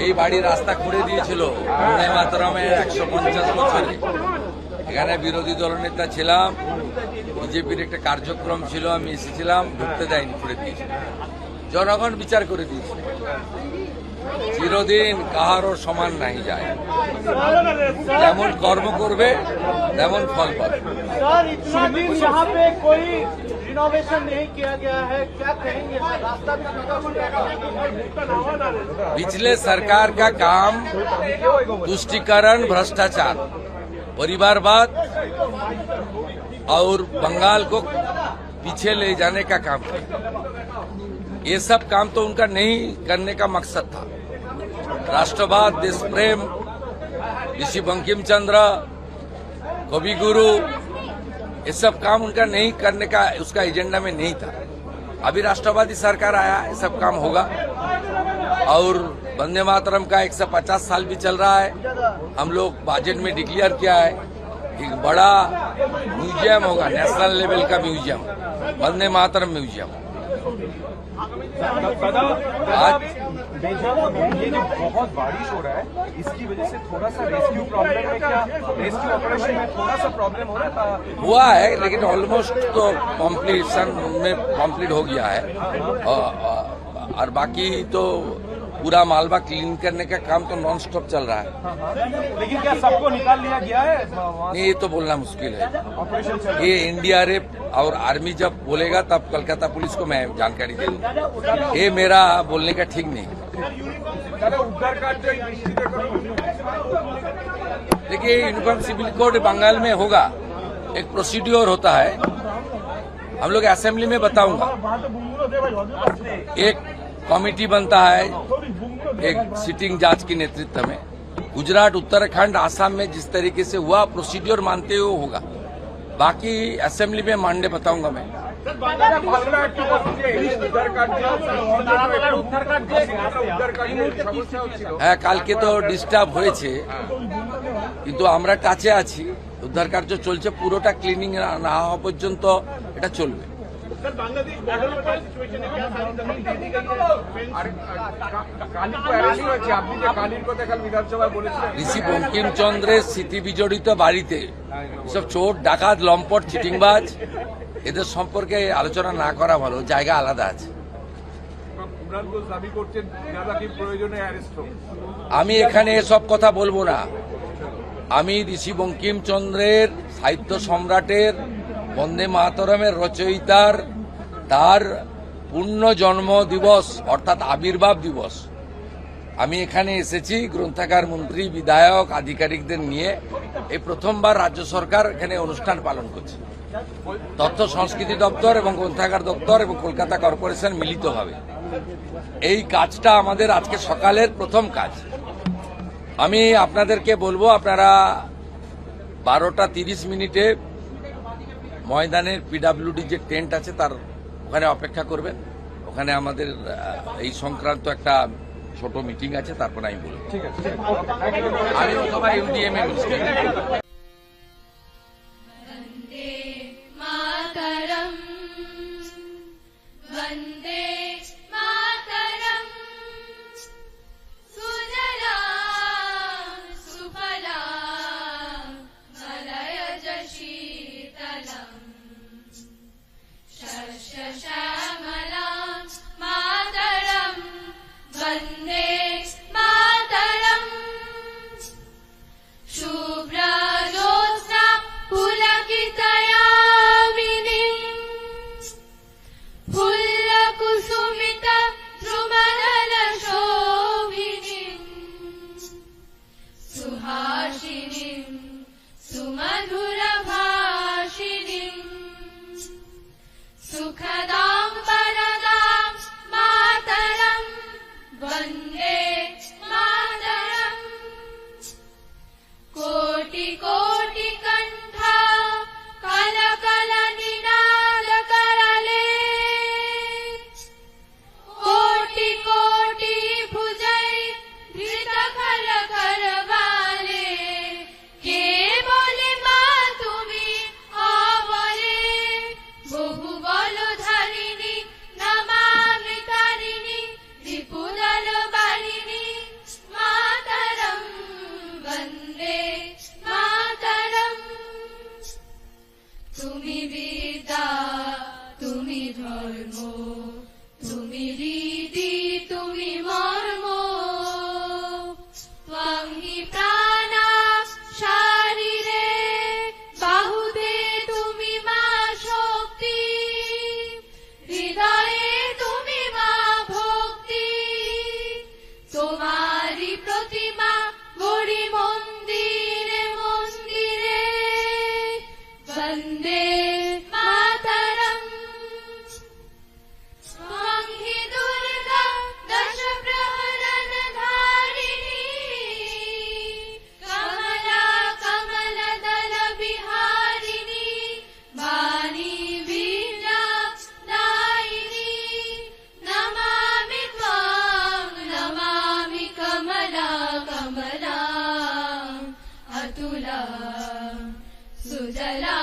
এই বাড়ি রাস্তা খুঁড়ে দিয়েছিল বন্দে মাতরমের 150 বছরে। এখানে বিরোধী দলনেতা ছিলাম, বিজেপির একটা কার্যক্রম ছিল, আমি এসেছিলাম, ঢুকতে দেয়নি, খুঁড়ে দিয়েছিল। জনগণ বিচার করে দিয়েছে। চিরদিন কাহারও সমান নাই যায়, যেমন কর্ম করবে তেমন ফল পাবে। रिनोवेशन नहीं किया गया है, क्या कहेंगे? रास्ता भी पिछले सरकार का काम तुष्टीकरण, भ्रष्टाचार, परिवारवाद और बंगाल को पीछे ले जाने का काम किया। ये सब काम तो उनका नहीं करने का मकसद था। राष्ट्रवाद, देश प्रेम, ऋषि बंकिम चंद्र, कवि गुरु, ये सब काम उनका नहीं करने का उसका एजेंडा में नहीं था। अभी राष्ट्रवादी सरकार आया, ये सब काम होगा। और वंदे मातरम का 150 साल भी चल रहा है। हम लोग बजट में डिक्लेयर किया है एक बड़ा म्यूजियम होगा, नेशनल लेवल का म्यूजियम, वंदे मातरम म्यूजियम। आज ये जो बहुत बारिश हो रहा है, इसकी वजह से थोड़ा सा रेस्क्यू प्रॉब्लम है। क्या रेस्क्यू ऑपरेशन में थोड़ा सा प्रॉब्लम हो रहा था? हुआ है, लेकिन ऑलमोस्ट तो कंप्लीशन में कंप्लीट हो गया है। और बाकी तो पूरा मालवा क्लीन करने का काम तो नॉन स्टॉप चल रहा है। लेकिन क्या सबको निकाल लिया गया है? नहीं, ये तो बोलना मुश्किल है। ऑपरेशन ये एनडीआरएफ और आर्मी जब बोलेगा तब कोलकाता पुलिस को मैं जानकारी दे दूंगा। ये मेरा बोलने का ठीक नहीं। देखिए, यूनिफॉर्म सिविल कोड बंगाल में होगा, एक प्रोसीड्योर होता है। हम लोग असेंबली में बताऊंगा। एक कमेटी बनता है एक सिटिंग जज के नेतृत्व में। गुजरात, उत्तराखंड, आसाम में जिस तरीके से हुआ प्रोसीड्योर मानते हुए होगा। बाकी असेंबली में मानने बताऊंगा मैं। হ্যাঁ, কালকে তো ডিস্টার্ব হয়েছে, কিন্তু আমরা টাচে আছি। উদ্ধার কার্য চলছে, পুরোটা ক্লিনিং না হওয়া পর্যন্ত এটা চলবে। ঋষি বঙ্কিমচন্দ্রের স্মৃতি বিজড়িত বাড়িতে সব চোর, ডাকাত, লম্পট, চিটিংবাজ, এদের সম্পর্কে আলোচনা না করা ভালো, জায়গা আলাদা আছে। আমি এখানে এসব কথা বলবো না। আমি ঋষি বঙ্কিমচন্দ্রের, সাহিত্য সম্রাটের, বন্দে মাতরমের রচয়িতার তার পূর্ণ জন্ম দিবস অর্থাৎ আবির্ভাব দিবস আমি এখানে এসেছি গ্রন্থাগার মন্ত্রী, বিধায়ক, আধিকারিকদের নিয়ে। এই প্রথমবার রাজ্য সরকার এখানে অনুষ্ঠান পালন করছে। তথ্য সংস্কৃতি দপ্তর এবং গ্রন্থাগার দপ্তর এবং কলকাতা কর্পোরেশন মিলিতভাবে এই কাজটা আমাদের আজকে সকালের প্রথম কাজ। আমি আপনাদেরকে বলবো, আপনারা 12টা 30 মিনিটে ময়দানের পিডব্লিউডি যে টেন্ট আছে তার ওখানে অপেক্ষা করবেন। ওখানে আমাদের এই সংক্রান্ত একটা ছোট মিটিং আছে, তারপরে আমি বলবো। ঠিক আছে, আমি অথবা ইউডিএম এ মিটিং। श्यामलां मातरं वन्दे मातरं शुभ्रा তোমারি প্রতিমা গড়ি মন্দিরে মন্দিরে বন্দে মাতরম ত্বং হি দুর্গা দশ প্রহরণ ধারিণী কমলা কমল দল বিহারিণী বাণী বীণা দায়িনী নমামি ত্বাং নমামি কমলা কমলা অতুলা সুজলা